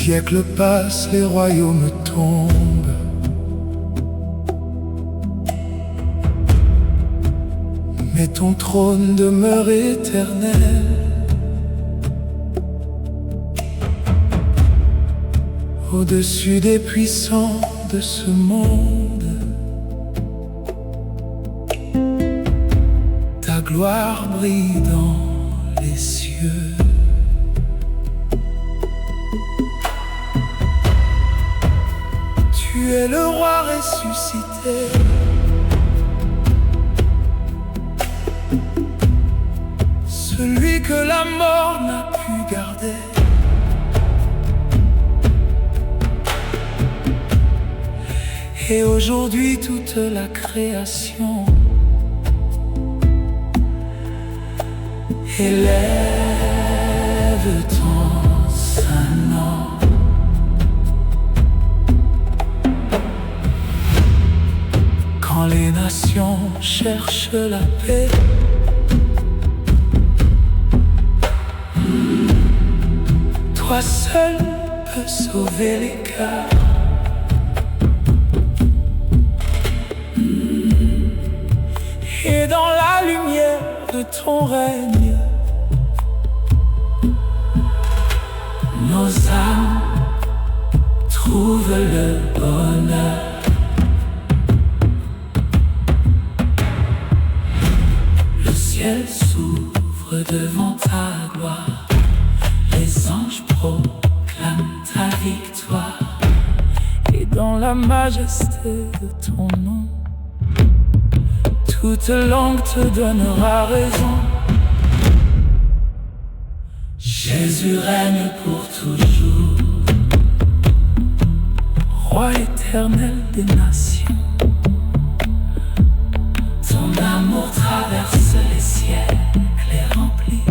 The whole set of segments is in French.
siècles passent, les royaumes tombent. Mais ton trône demeure éternel. Au-dessus des puissants de ce monde, ta gloire brille dans les cieux. Tu es le roi ressuscité, celui que la mort n'a pu garder. Et aujourd'hui toute la création élève ton saint nom. Quand les nations cherchent la paix, toi seul peux sauver les cœurs. Et dans la lumière de ton règne, nos âmes trouvent le bonheur. Le ciel s'ouvre devant ta gloire, les anges proclament ta victoire. Et dans la majesté de ton nom, toute langue te donnera raison. Jésus règne pour toujours, roi éternel des nations. Ton amour traverse les siècles et remplit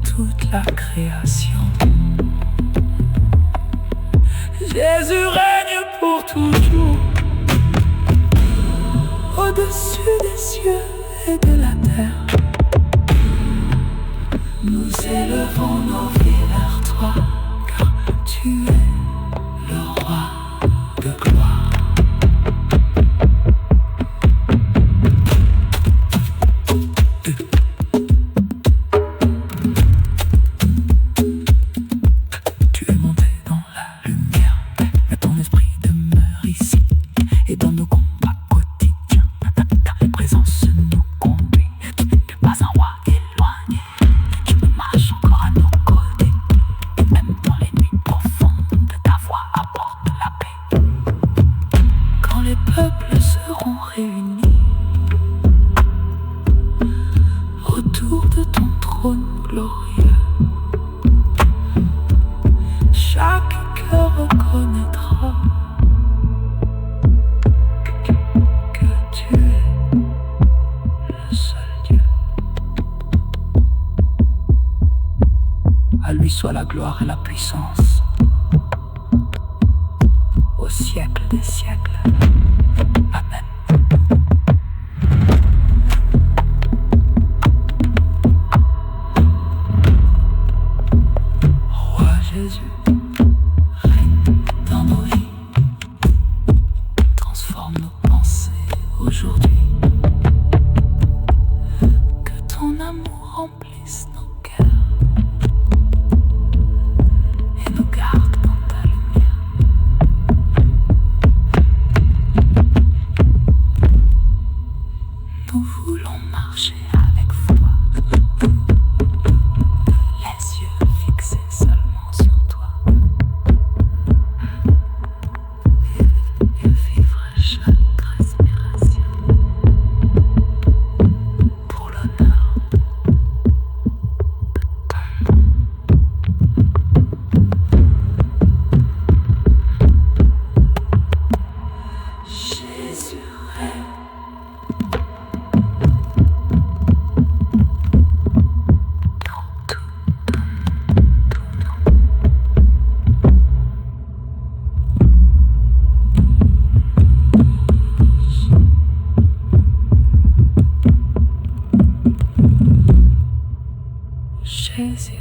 toute la création. Jésus règne pour toujours, au-dessus des cieux et de la terre. Nous élevons nos vies vers toi, car tu es le roi de gloire. Tu es monté dans la lumière, mais ton esprit demeure ici. Et dans nos combats quotidiens, ta présence nous conduit. Tu n'es pas un roi éloigné, tu me marches encore à nos côtés. Et même dans les nuits profondes, ta voix apporte la paix. Quand les peuples seront réunis autour de ton trône glorieux, chaque cœur reconnaîtra que tu es le seul Dieu. À lui soit la gloire et la puissance, au siècle des siècles. Amen. Roi Jésus, règne dans nos vies, transforme nos pensées aujourd'hui. Que ton amour remplisse nos cœurs et nous garde dans ta lumière. Nous voulons marcher avec foi, les yeux fixés seulement sur toi, et vivre chaque respiration pour l'honneur de ton nom. Jésus règne. Jésus.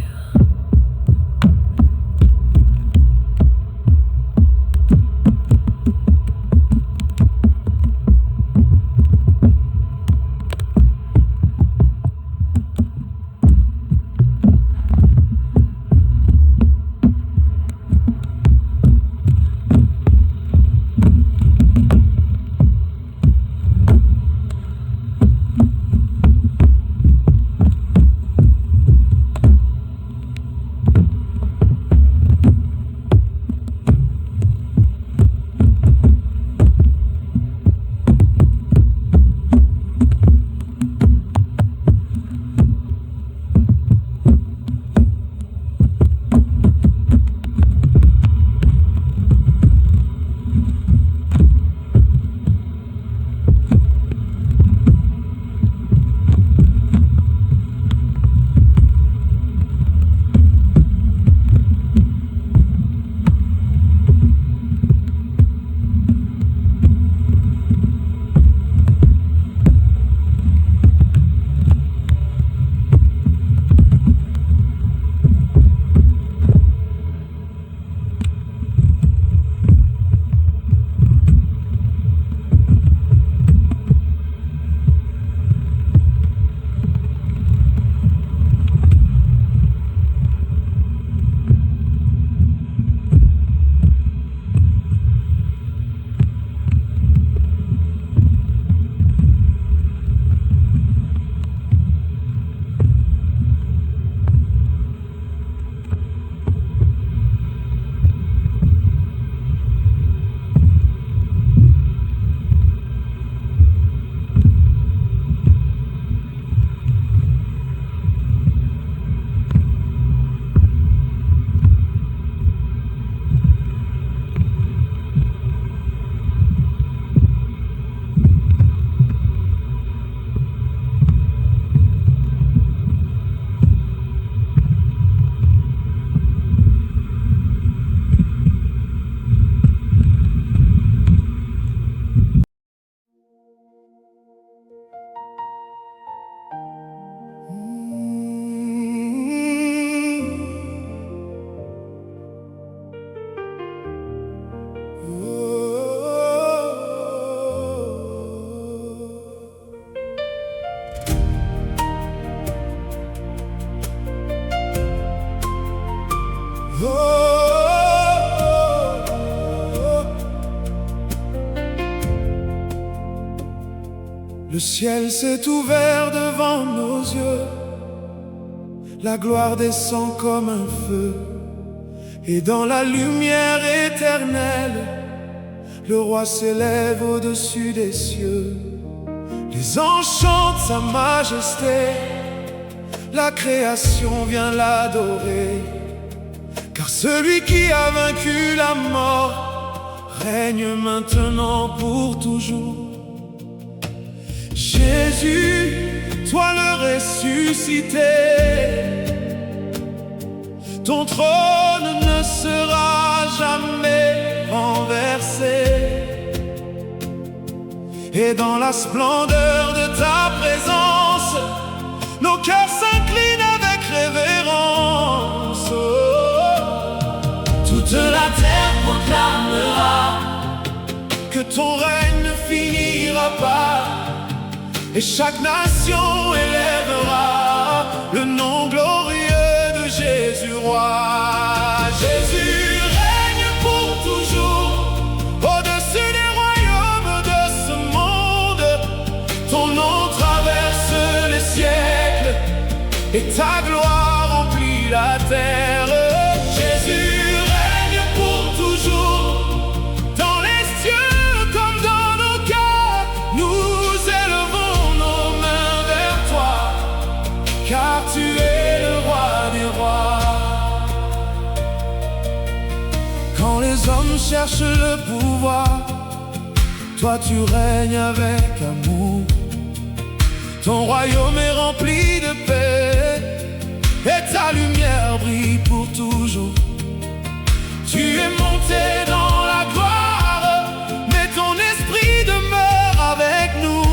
Le ciel s'est ouvert devant nos yeux, la gloire descend comme un feu, et dans la lumière éternelle, le roi s'élève au-dessus des cieux. Les anges chantent sa majesté, la création vient l'adorer, car celui qui a vaincu la mort règne maintenant pour toujours. Jésus, toi le ressuscité, ton trône ne sera jamais renversé, et dans la splendeur de ta présence, nos cœurs s'inclinent avec révérence. Toute la terre proclamera que ton règne ne finira pas, et chaque nation élèvera le nom glorieux de Jésus roi. Jésus règne pour toujours, au-dessus des royaumes de ce monde. Ton nom traverse les siècles, et ta gloire remplit la terre. Jésus règne pour toujours, dans les cieux comme dans nos cœurs. Nous élevons nos mains vers toi, car tu es le roi des rois. Quand les hommes cherchent le pouvoir, toi tu règnes avec amour. Ton royaume est rempli de paix, et ta lumière brille pour toujours. Tu es monté dans la gloire, mais ton esprit demeure avec nous.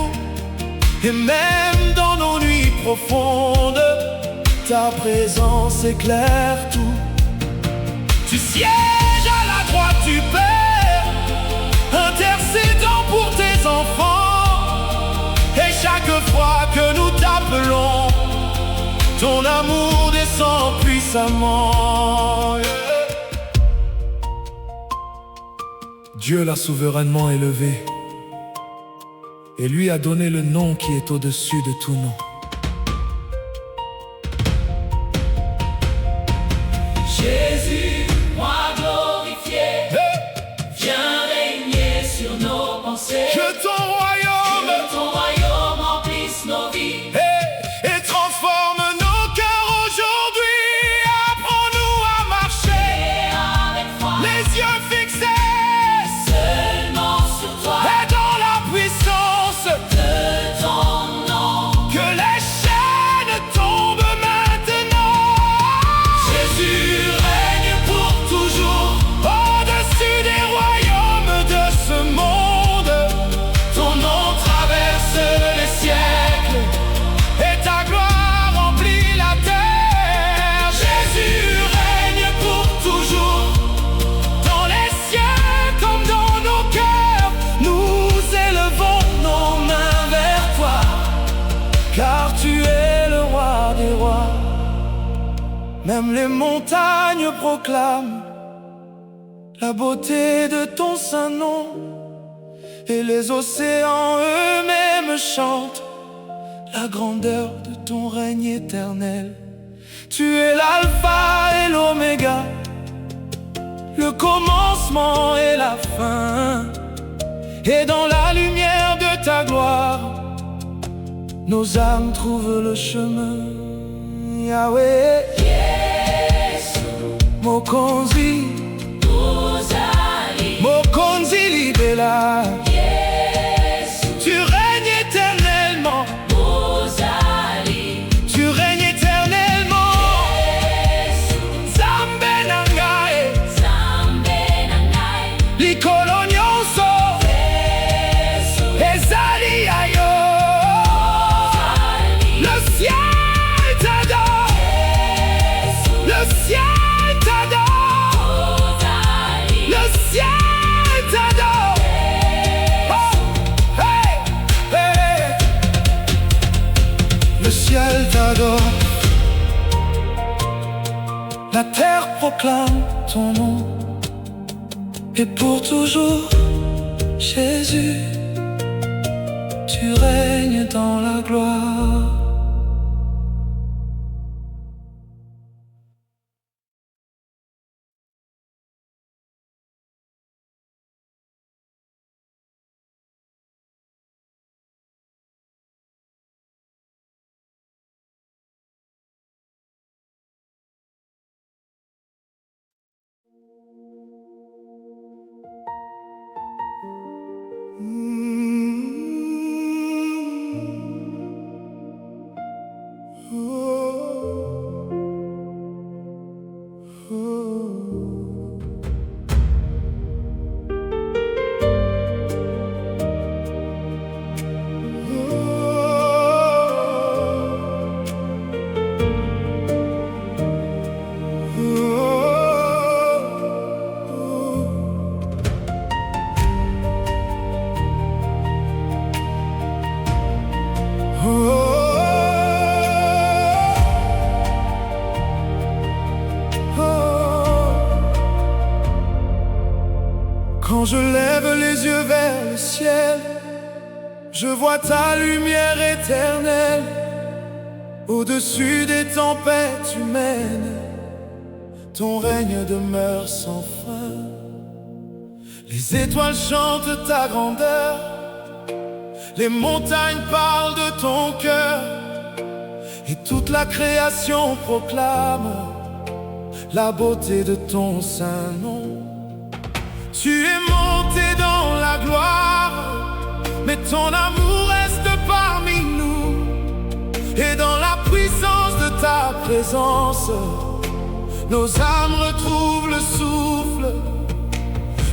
Et même dans nos nuits profondes, ta présence éclaire tout. Tu sièges à la droite du Père, intercédant pour tes enfants. Et chaque fois que nous t'appelons, ton amour descend puissamment. Dieu l'a souverainement élevé, et lui a donné le nom qui est au-dessus de tout nom. Jésus, moi glorifié, viens régner sur nos pensées. Que ton royaume remplisse nos vies et transforme nos cœurs aujourd'hui. Apprends-nous à marcher avec foi, les yeux fixés seulement sur toi, et dans la puissance de ton nom. que les chaînes tombent maintenant. Jésus règne pour toujours, Au-dessus des royaumes de ce monde, ton nom traverse les siècles, et ta gloire remplit la terre. Jésus règne pour toujours, Dans les cieux comme dans nos cœurs, nous élevons nos mains vers toi, car tu es le roi des rois. Même les montagnes proclament la beauté de ton saint nom, et les océans eux-mêmes chantent la grandeur de ton règne éternel. Tu es l'alpha et l'oméga, le commencement et la fin, et dans la lumière de ta gloire, nos âmes trouvent le chemin. Yahweh, Mokonzi, Uzali, Mokonzi Libela. Yesu, Tu règnes éternellement, Uzali, tu règnes éternellement. Yesu, Zambe nangae, Zambe nangai, likolo nyonso, Yesu, ezali ayo. Uzali, Le ciel t'adore, Yesu, le ciel t'adore, Uzali, le ciel t'adore. Oh, hey, hey. Le ciel t'adore, la terre proclame ton nom, et pour toujours, Jésus, tu règnes dans la gloire. Quand je lève les yeux vers le ciel, je vois ta lumière éternelle au-dessus des tempêtes humaines. Ton règne demeure sans fin. Les étoiles chantent ta grandeur, les montagnes parlent de ton cœur, et toute la création proclame la beauté de ton saint nom. Tu es monté dans la gloire, mais ton amour reste parmi nous. Et dans la puissance de ta présence, nos âmes retrouvent le souffle.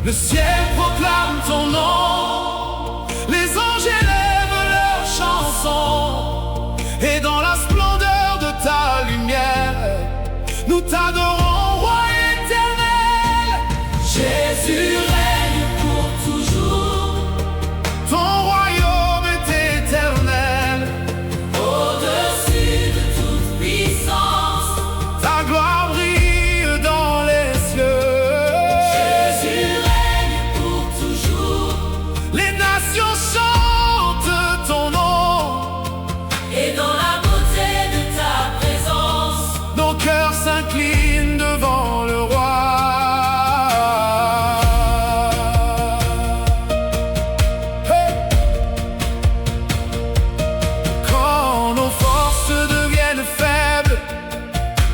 Le ciel proclame ton nom, les anges élèvent leurs chansons. Et dans la splendeur de ta lumière, nous t'adorons, roi éternel. Jésus règne pour toujours, ton royaume est éternel. Au-dessus de toute puissance, ta gloire brille dans les cieux. Jésus règne pour toujours, les nations chantent ton nom. Et dans la beauté de ta présence, nos cœurs s'inclinent devant le roi.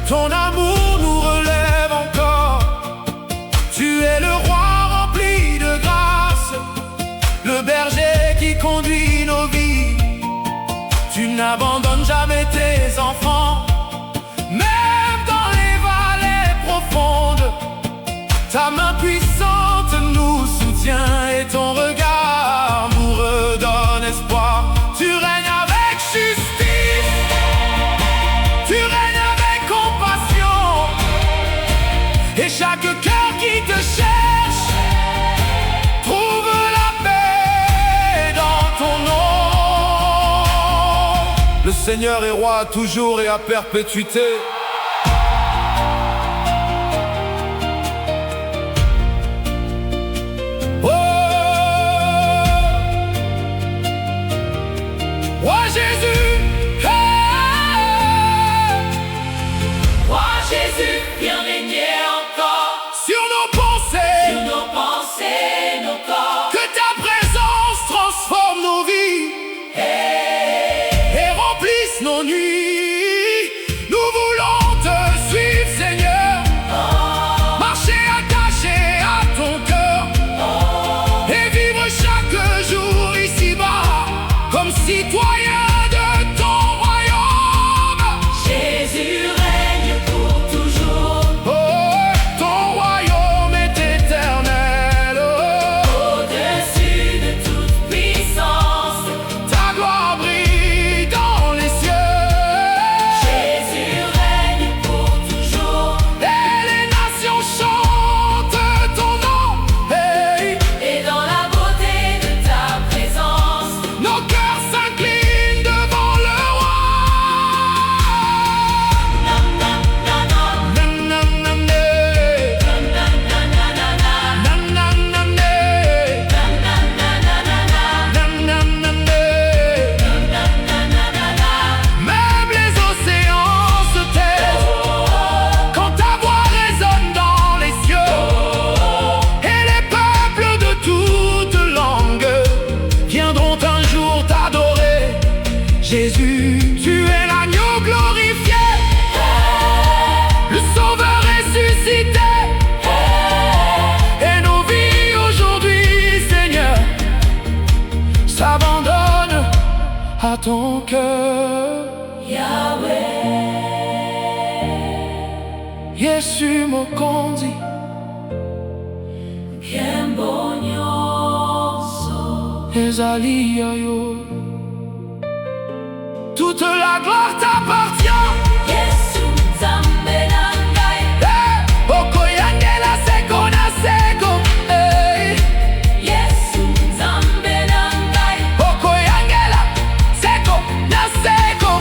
Ton amour nous relève encore. Tu es le roi rempli de grâce, le berger qui conduit nos vies. Tu n'abandonnes jamais tes enfants, même dans les vallées profondes. Ta main puissante nous soutient et ton regard nous redonne espoir. Tu règnes avec justice, tu règnes avec compassion, et chaque cœur qui te cherche trouve la paix dans ton nom. Le Seigneur est roi toujours et à perpétuité. Oh, roi Jésus, Roi Jésus, viens régner encore sur nos pensées, sur nos pensées, nos corps. que ta présence transforme nos vies et remplisse nos nuits. Nous voulons jour t'adorer. Jésus, tu es l'agneau glorifié, le sauveur ressuscité. Et nos vies aujourd'hui, Seigneur, s'abandonnent à ton cœur. Yahweh, Yesu mokonzi, Kembo nyonso. ezali ya yo. Toute la gloire t'appartient. Yesu nzambe na ngai. Okoyangela seko na seko. Yesu nzambe na ngai. Okoyangela seko na seko.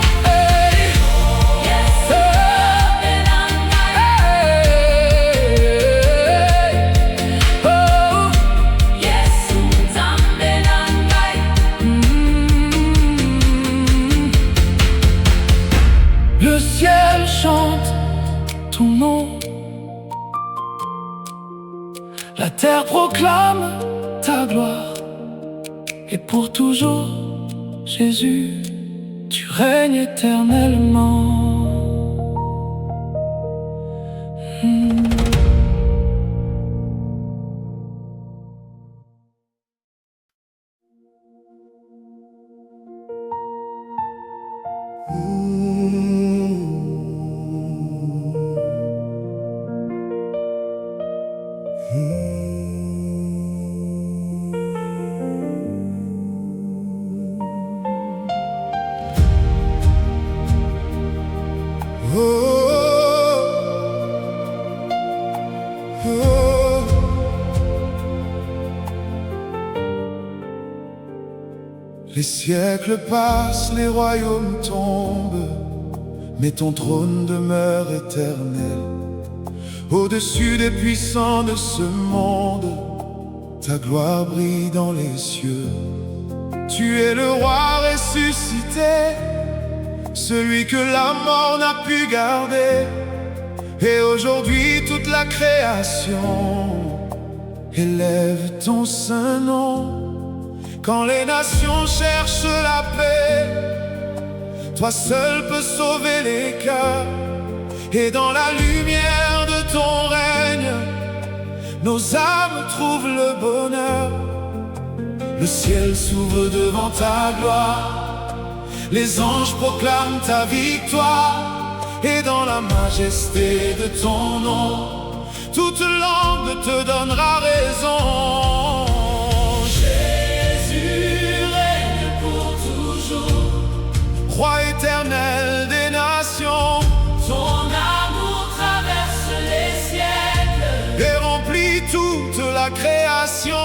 Yesu nzambe na ngai. Yesu nzambe na ngai. Le ciel chante ton nom, la terre proclame ta gloire, et pour toujours, Jésus, tu règnes éternellement. Les siècles passent, les royaumes tombent, mais ton trône demeure éternel. Au-dessus des puissants de ce monde, ta gloire brille dans les cieux. Tu es le roi ressuscité, celui que la mort n'a pu garder. Et aujourd'hui toute la création élève ton saint nom. Quand les nations cherchent la paix, toi seul peux sauver les cœurs. Et dans la lumière de ton règne, nos âmes trouvent le bonheur. Le ciel s'ouvre devant ta gloire, les anges proclament ta victoire. Et dans la majesté de ton nom, toute langue te donnera raison. Roi éternel des nations, Ton amour traverse les siècles. et remplit toute la création.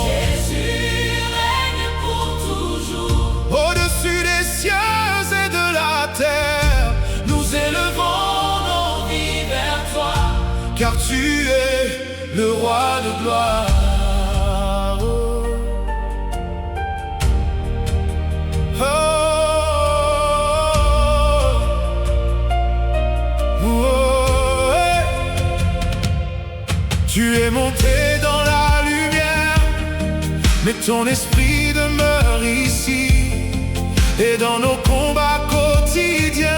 Jésus règne pour toujours. Au-dessus des cieux et de la terre, nous élevons nos vies vers toi, car tu es le roi de gloire. Tu es monté dans la lumière, mais ton esprit demeure ici. Et dans nos combats quotidiens,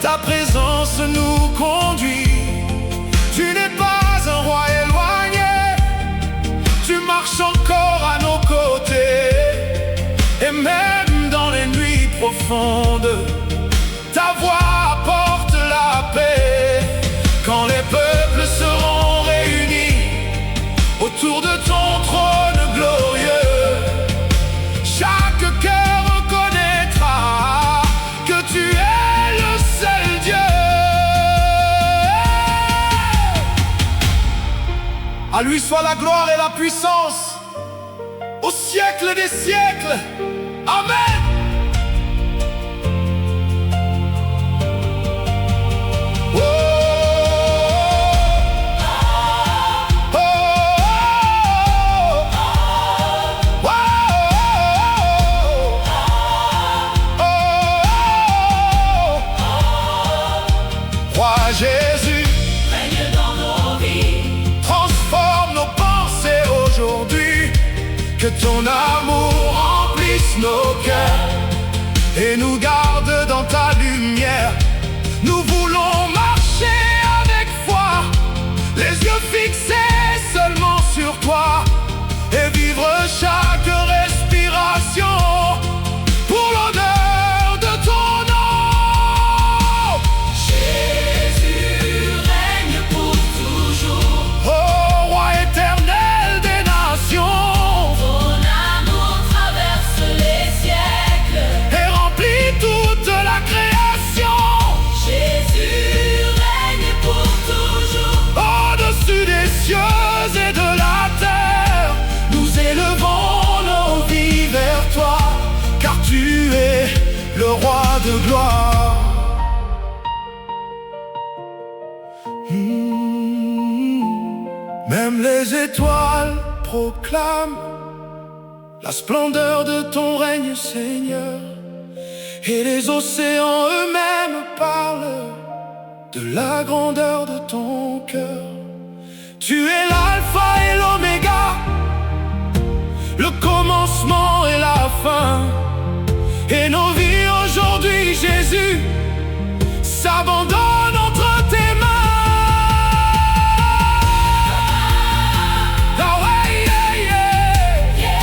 ta présence nous conduit. Tu n'es pas un roi éloigné, tu marches encore à nos côtés. Et même dans les nuits profondes, ta voix apporte la paix. Quand les peuples seront réunis autour de ton trône glorieux, chaque cœur reconnaîtra que tu es le seul Dieu. À lui soit la gloire et la puissance au siècle des siècles. Amen. Jésus, Règne dans nos vies. transforme nos pensées aujourd'hui. Que ton amour guérisse nos cœurs et nous garde dans ta lumière. Nous voulons marcher avec foi, les yeux fixés seulement sur toi, et vivre chaque respiration pour l'honneur de ton nom. Jésus règne pour toujours. Ô roi éternel des nations, Ton amour traverse les siècles. et remplit toute la création. Jésus règne pour toujours. Au-dessus des cieux et de la terre, nous élevons nos vies vers toi, car tu es le roi de gloire. Même les étoiles proclament la splendeur de ton règne, Seigneur, et les océans eux-mêmes parlent de la grandeur de ton cœur. Tu es l'alpha et l'oméga, le commencement et la fin. Et nos vies aujourd'hui, Jésus, s'abandonnent entre tes mains. Ah ouais, yeah, yeah.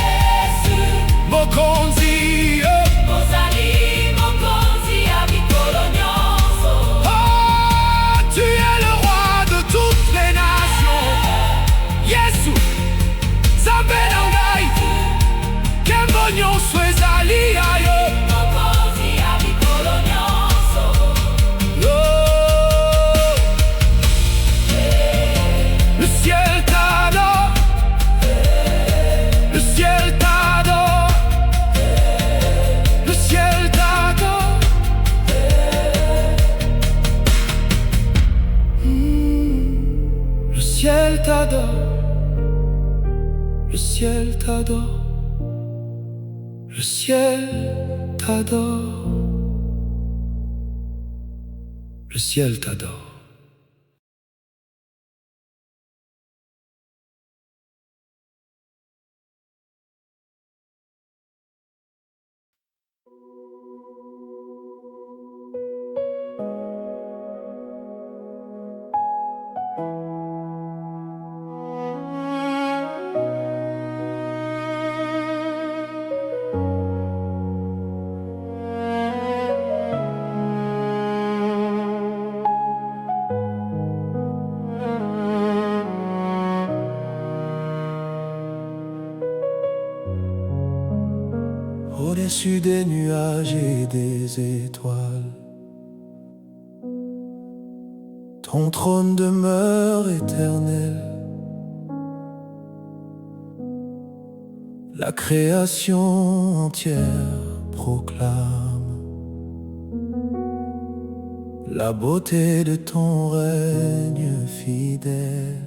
Jésus, Mokonzi, Mozali, Mokonzi, Abikolo Nyonso. oh, tu es le roi de toutes les nations. Yesu, Nzambe na ngai, nkembo nyonso ezali ya yo. Mokonzi, Abikolo Nyonso. Oh, le ciel t'adore, le ciel t'adore, le ciel t'adore. Le ciel t'adore, le ciel t'adore, le ciel t'adore, le ciel t'adore. Au-dessus des nuages et des étoiles, ton trône demeure éternel. La création entière proclame la beauté de ton règne fidèle.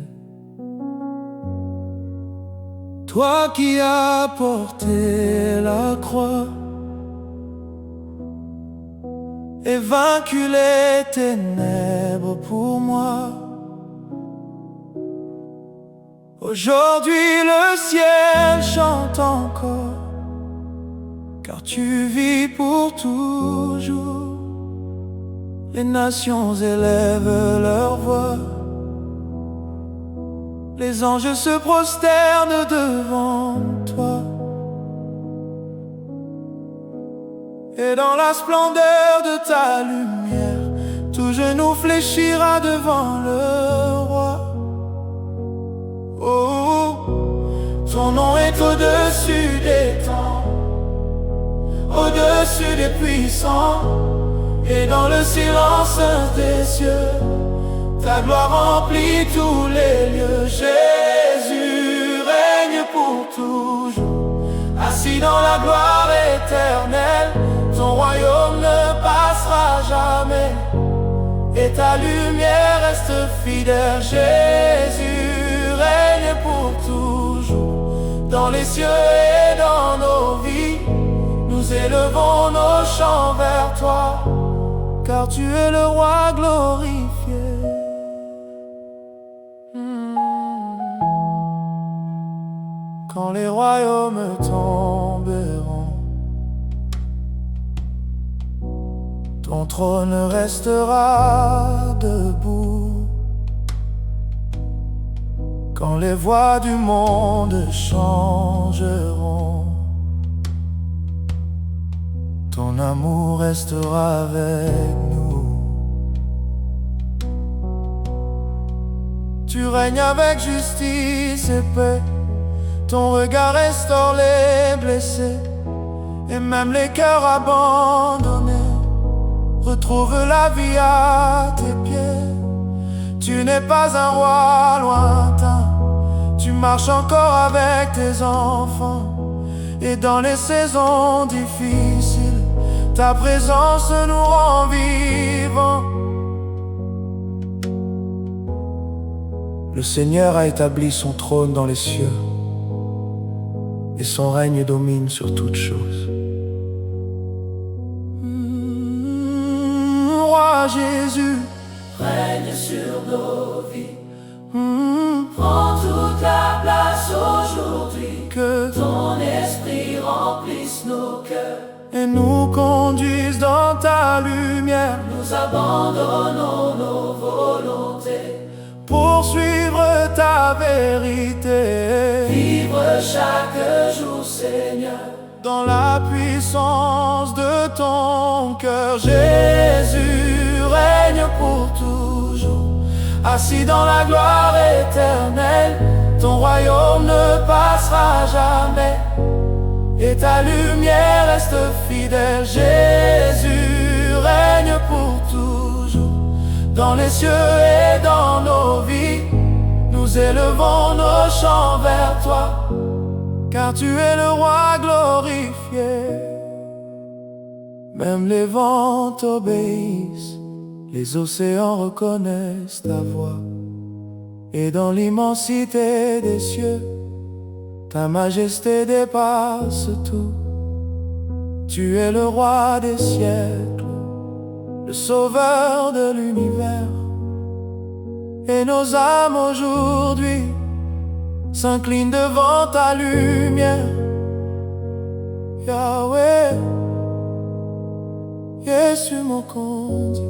Toi qui as porté la croix et vaincu les ténèbres pour moi, aujourd'hui le ciel chante encore, car tu vis pour toujours. Les nations élèvent leur voix, les anges se prosternent devant toi. Et dans la splendeur de ta lumière, tout genou fléchira devant le roi. Oh, ton nom est au-dessus des temps, au-dessus des puissants, et dans le silence des cieux, ta gloire remplit tous les lieux. Jésus règne pour toujours, assis dans la gloire éternelle. Ton royaume ne passera jamais, et ta lumière reste fidèle. Jésus règne pour toujours, dans les cieux et dans nos vies. Nous élevons nos chants vers toi, car tu es le roi glorifié. Quand les royaumes tomberont ton trône restera debout. Quand les voies du monde changeront, ton amour restera avec nous. Tu règnes avec justice et paix, ton regard restaure les blessés, et même les cœurs abandonnés retrouvent la vie à tes pieds. Tu n'es pas un roi lointain, tu marches encore avec tes enfants, et dans les saisons difficiles, ta présence nous rend vivants. Le Seigneur a établi son trône dans les cieux, et son règne domine sur toutes choses. Roi Jésus, Règne sur nos vies, prends toute la place aujourd'hui. que Ton esprit remplisse nos cœurs, et nous conduise dans ta lumière, nous abandonnons nos volontés, poursuivre ta vérité, vivre chaque jour, Seigneur, dans la puissance de ton cœur. Jésus règne pour toujours, assis dans la gloire éternelle. Ton royaume ne passera jamais, et ta lumière reste fidèle. Jésus règne pour toujours, dans les cieux et dans nos vies. Nous élevons nos chants vers toi, car tu es le roi glorifié. Même les vents t'obéissent, les océans reconnaissent ta voix, et dans l'immensité des cieux, ta majesté dépasse tout. Tu es le roi des siècles, le sauveur de l'univers, et nos âmes aujourd'hui s'inclinent devant ta lumière. Yahweh, Yesu mokonzi,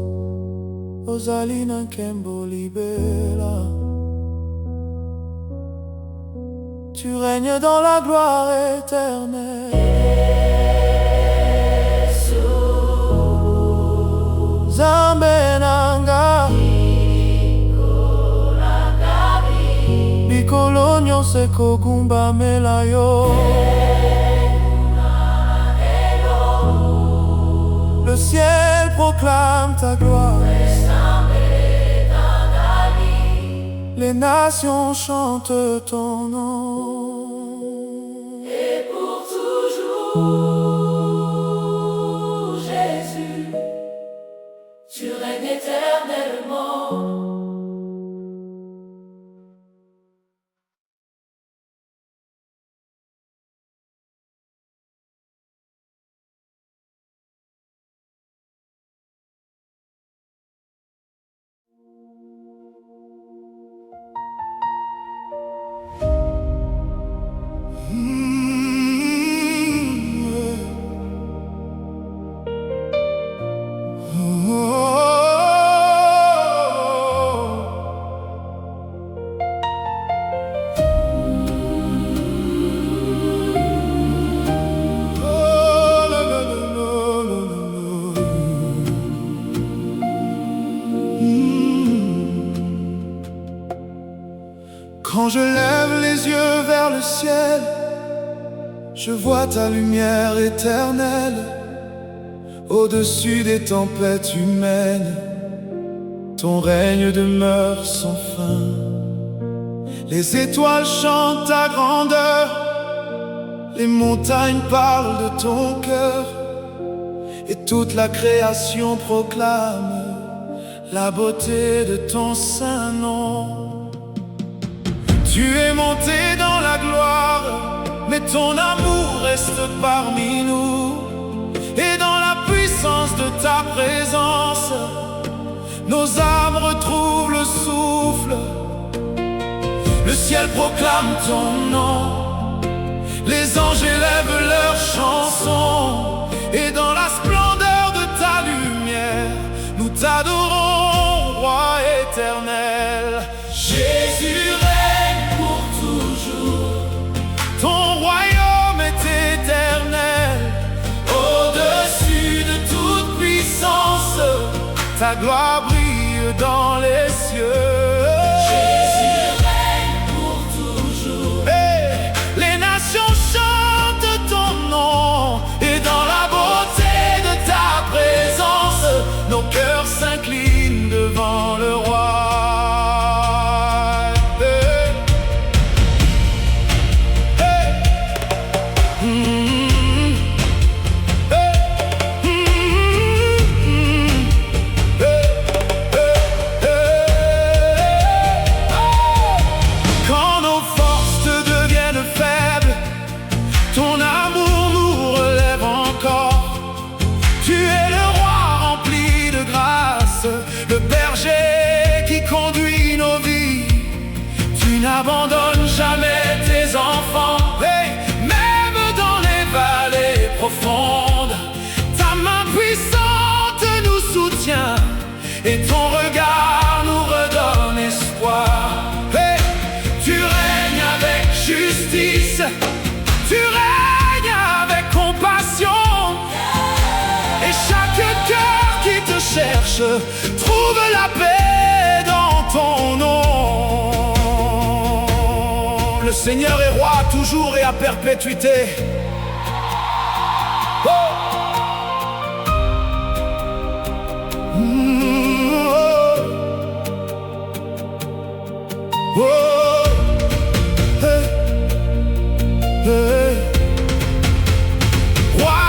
ozali na nkembo libela. Tu règnes dans la gloire éternelle. Nzambe nanga, bikolo nyonso ekogumbamela yo. Le ciel proclame ta gloire, les nations chantent ton nom. et pour toujours, Jésus, tu règnes éternellement. Quand je lève les yeux vers le ciel, je vois ta lumière éternelle au-dessus des tempêtes humaines. Ton règne demeure sans fin. Les étoiles chantent ta grandeur, les montagnes parlent de ton cœur, et toute la création proclame la beauté de ton saint nom. Tu es monté dans la gloire, mais ton amour reste parmi nous. Et dans la puissance de ta présence, nos âmes retrouvent le souffle. Le ciel proclame ton nom, les anges élèvent leurs chansons, et dans la splendeur de ta lumière, ta gloire brille dans les cieux. Jésus règne pour toujours. Hey, les nations chantent ton nom, et dans la beauté de ta présence, nos cœurs s'inclinent devant le roi. Hey. Hey. Quand nos forces deviennent faibles, ton amour nous relève encore. Tu es le roi rempli de grâce, le berger qui conduit nos vies. Tu n'abandonnes jamais tes enfants, hey, même dans les vallées profondes. Ta main puissante nous soutient et ton regard nous redonne espoir. Hey, tu règnes avec justice, tu règnes avec compassion, et chaque cœur qui te cherche trouve la paix dans ton nom. Le Seigneur est roi toujours et à perpétuité. Oh. Oh. Oh. Hey. Hey. Roi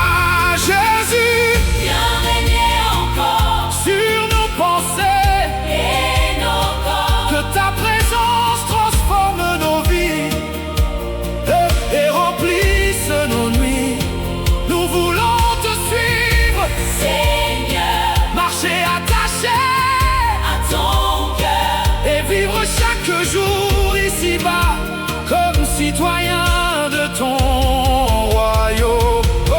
Jésus, Viens régner encore sur nos pensées, et nos corps. que ta présence transforme nos vies et remplisse nos nuits. Nous voulons te suivre, Seigneur, marcher attaché à ton cœur. et vivre chaque jour ici-bas comme citoyen de ton royaume. Oh.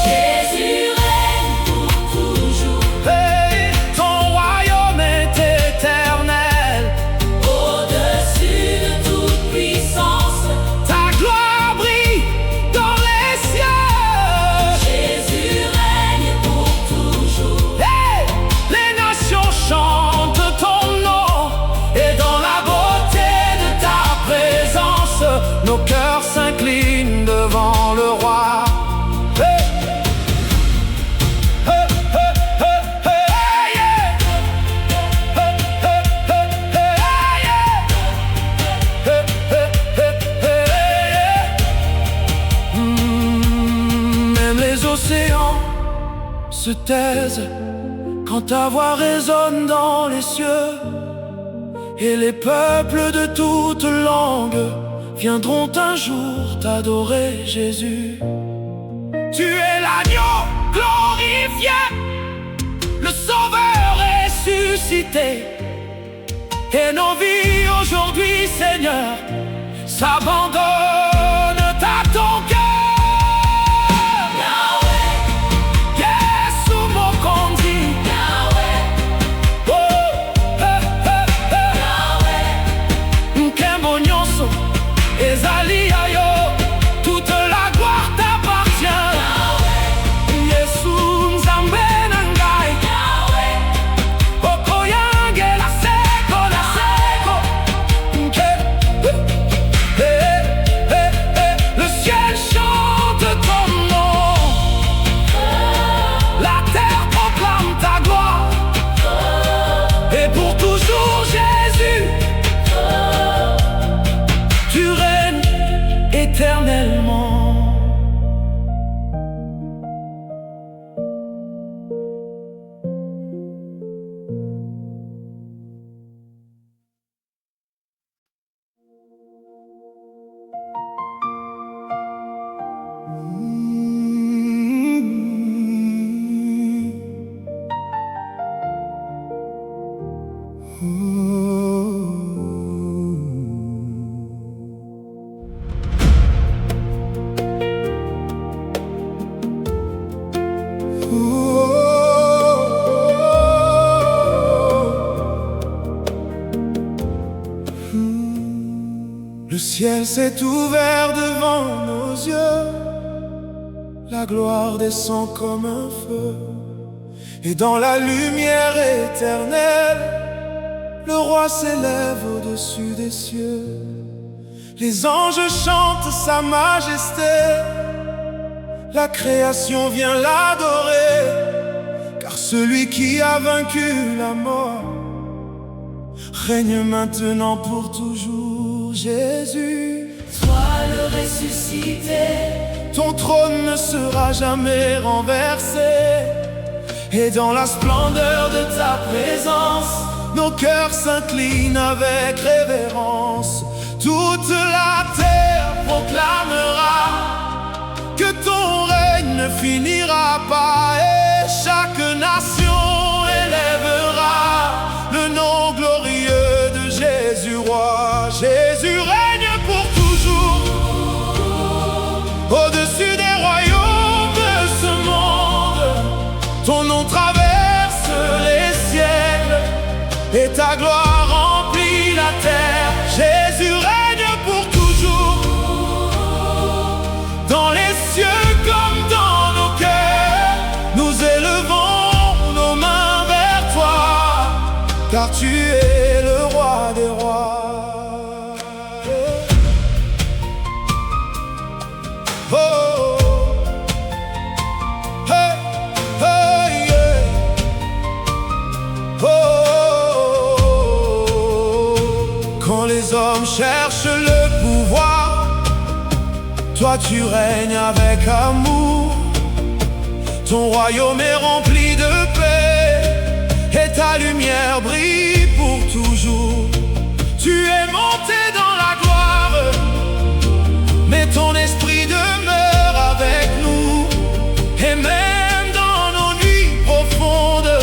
Jésus règne pour toujours. Hey, ton royaume est éternel, Au-dessus de toute puissance, ta gloire brille dans les cieux. Jésus règne pour toujours. Hey, les nations chantent ton nom, et dans la beauté de ta présence, nos cœurs s'inclinent devant le roi. Hey. Hey, hey, hey, hey, yeah. Hey, hey, hey, hey, yeah. Hey, hey, hey, hey, yeah. Même les océans se taisent quand ta voix résonne dans les cieux, et les peuples de toutes langues viendront un jour t'adorer, Jésus. Tu es l'agneau glorifié, le sauveur ressuscité, et nos vies aujourd'hui, Seigneur, s'abandonnent à ton cœur. Yahweh, Yesu Mokonzi. Yahweh, Oh, Yahweh. Nkembo nyonso ezali ya yo, toute la gloire t'appartient. Yesu Nzambe na ngai, Yahweh, okoyangela seko na seko. Le ciel chante ton nom, la terre proclame ta gloire, et pour toujours Jésus, tu règnes éternellement. Le ciel s'est ouvert devant nos yeux, la gloire descend comme un feu, Et dans la lumière éternelle, le roi s'élève au-dessus des cieux. Les anges chantent sa majesté, la création vient l'adorer, car celui qui a vaincu la mort règne maintenant pour toujours. Jésus, Toi le ressuscité, ton trône ne sera jamais renversé. Et dans la splendeur de ta présence, nos cœurs s'inclinent avec révérence. Toute la terre proclamera que ton règne ne finira pas, et chaque nation élèvera le nom glorieux de Jésus roi. Jésus règne pour toujours au-dessus des royaumes de ce monde. Ton nom traverse les siècles et ta gloire remplit la terre. Jésus règne pour toujours, dans les cieux comme dans nos cœurs. Nous élevons nos mains vers toi, car tu es le roi des rois. Oh, oh, hey, hey, yeah. Oh, quand les hommes cherchent le pouvoir, toi tu règnes avec amour. Ton royaume est rempli de paix et ta lumière brille pour toujours. Tu es monté dans la gloire, mais ton esprit demeure avec nous. Et même dans nos nuits profondes,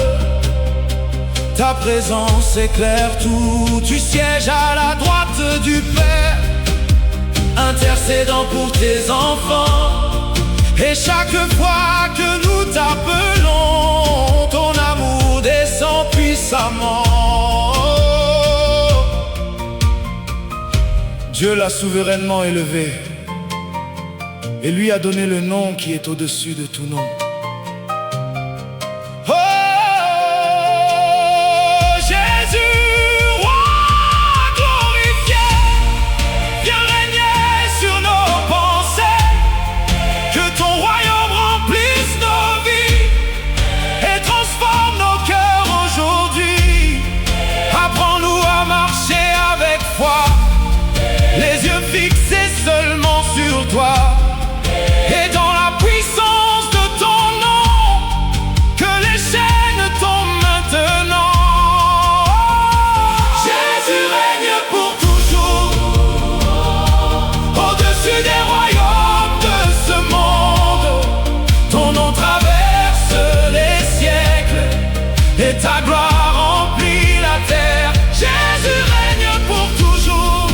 ta présence éclaire tout. Tu sièges à la droite du Père, intercédant pour tes enfants. Et chaque fois que nous t'appelons, ton amour descend puissamment. Dieu l'a souverainement élevé et lui a donné le nom qui est au-dessus de tout nom. Oh, Jésus, roi glorifié, viens régner sur nos pensées. Que ton royaume remplisse nos vies et transforme nos cœurs aujourd'hui. Apprends-nous à marcher avec foi, les yeux fixés seulement sur toi. Et dans la puissance de ton nom, que les chaînes tombent maintenant. Jésus règne pour toujours, au-dessus des royaumes de ce monde. Ton nom traverse les siècles et ta gloire remplit la terre. Jésus règne pour toujours,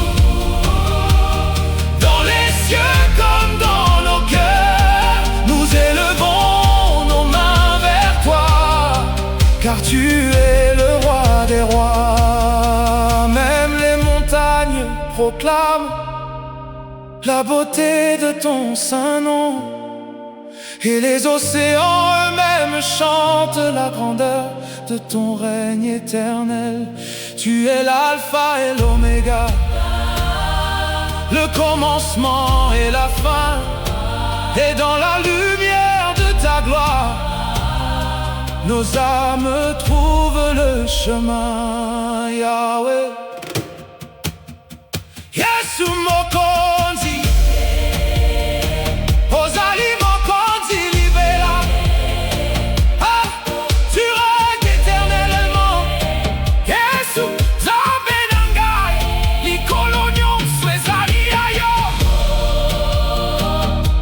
dans les cieux comme dans nos cœurs. Nous élevons nos mains vers toi, car tu es le roi des rois. Même les montagnes proclament la beauté de ton saint nom, et les océans eux-mêmes chantent la grandeur de ton règne éternel. Tu es l'alpha et l'oméga, le commencement et la fin. Et dans la lumière de ta gloire, nos âmes trouvent le chemin. Yahweh, Yesu Mokonzi, Ozali Mokonzi Libera. Ah, tu règnes éternellement. Yesu Nzambe Nangai, Likolo nyonso ezali ya yo.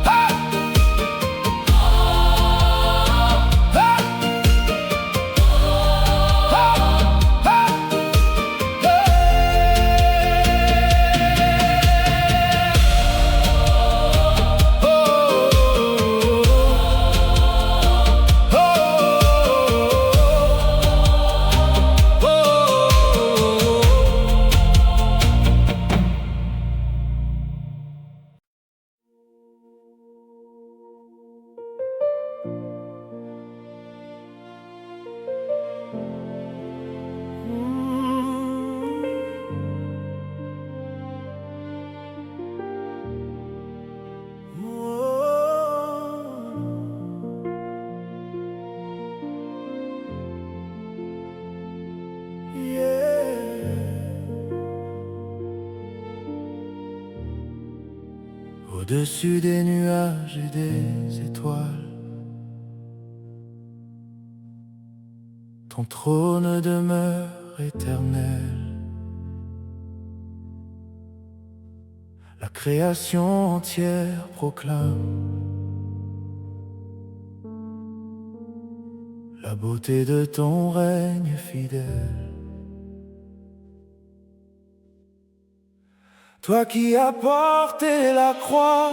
Ah, ah, au-dessus des nuages et des étoiles. Ton trône demeure éternel. La création entière proclame la beauté de ton règne fidèle. Toi qui as porté la croix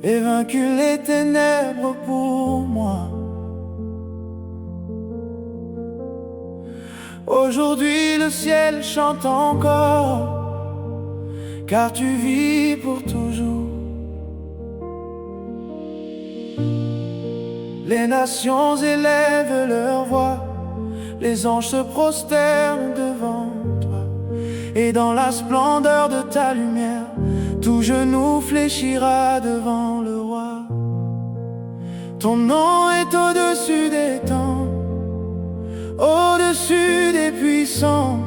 et vaincu les ténèbres pour moi, aujourd'hui le ciel chante encore, car tu vis pour toujours. Les nations élèvent leur voix, les anges se prosternent devant toi, et dans la splendeur de ta lumière, tout genou fléchira devant le roi. Ton nom est au-dessus des temps, au-dessus des puissants,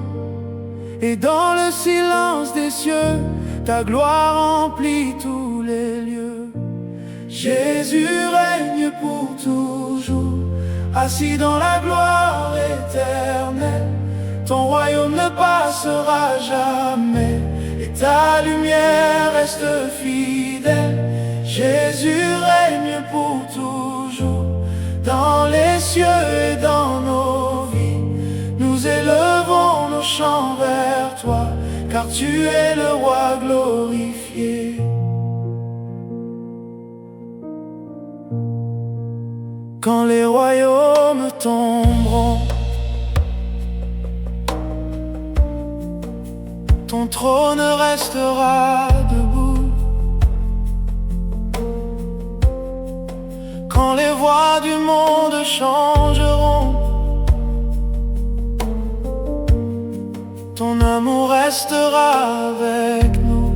et dans le silence des cieux, ta gloire remplit tous les lieux. Jésus règne pour toujours, assis dans la gloire éternelle. Ton royaume ne passera jamais, et ta lumière reste fidèle. Jésus règne pour toujours, dans les cieux et dans nos vies. Nous élevons nos chants vers toi, car tu es le roi glorifié. Quand les royaumes tomberont, ton trône restera debout. Quand les voix du monde changeront, ton amour restera avec nous.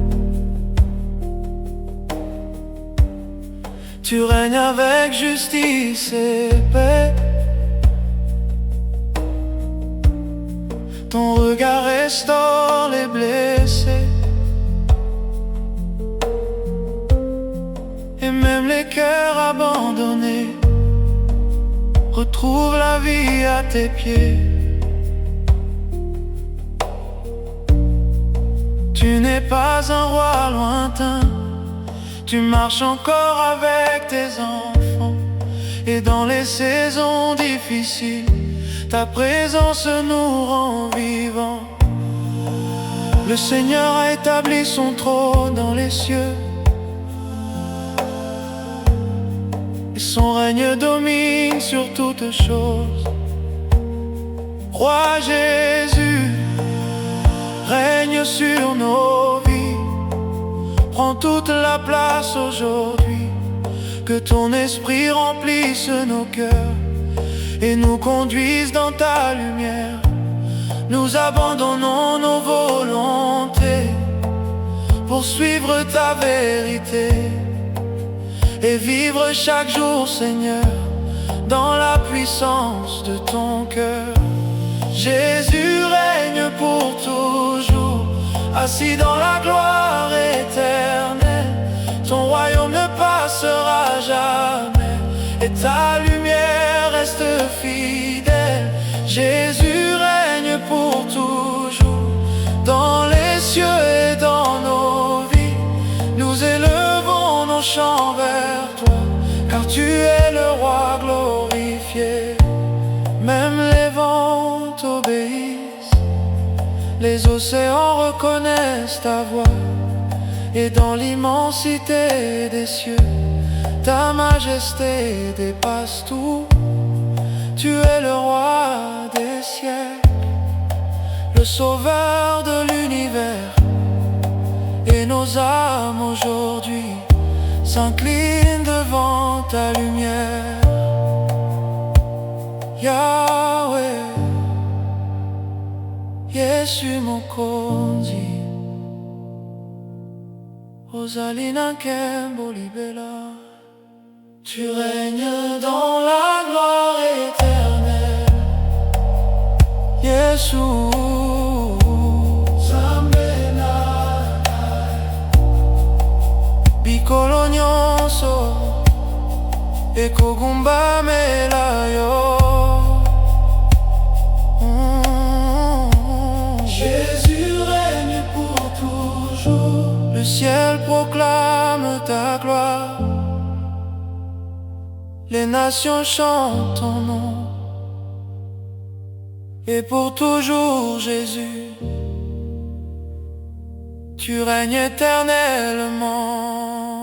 Tu règnes avec justice et paix. Ton regard restaure les blessés, et même les cœurs abandonnés retrouvent la vie à tes pieds. Tu n'es pas un roi lointain, tu marches encore avec tes enfants, et dans les saisons difficiles, ta présence nous rend vivants. Le Seigneur a établi son trône dans les cieux, et son règne domine sur toutes choses. Roi Jésus, règne sur nos vies. Prends toute la place aujourd'hui, que ton esprit remplisse nos cœurs et nous conduise dans ta lumière. Nous abandonnons nos volontés pour suivre ta vérité et vivre chaque jour, Seigneur, dans la puissance de ton cœur. Jésus règne pour toujours, assis dans la gloire éternelle. Ton royaume ne passera jamais, et ta lumière reste fidèle. Jésus règne pour toujours, dans les cieux et dans nos vies. Nous élevons nos chants vers toi, car tu es le roi glorifié. Même les vents t'obéissent, les océans reconnaissent ta voix, et dans l'immensité des cieux, ta majesté dépasse tout. Tu es le roi des siècles, le sauveur de l'univers, et nos âmes aujourd'hui s'inclinent devant ta lumière. Yahweh, Yesu Mokonzi, Rosalina Kembolibela. Tu règnes dans la gloire éternelle, Yesu Zambé. Bikolo nyonso ekogumbamela yo. Jésus règne pour toujours. Le ciel proclame ta gloire. Les nations chantent ton nom. Et pour toujours, Jésus, tu règnes éternellement.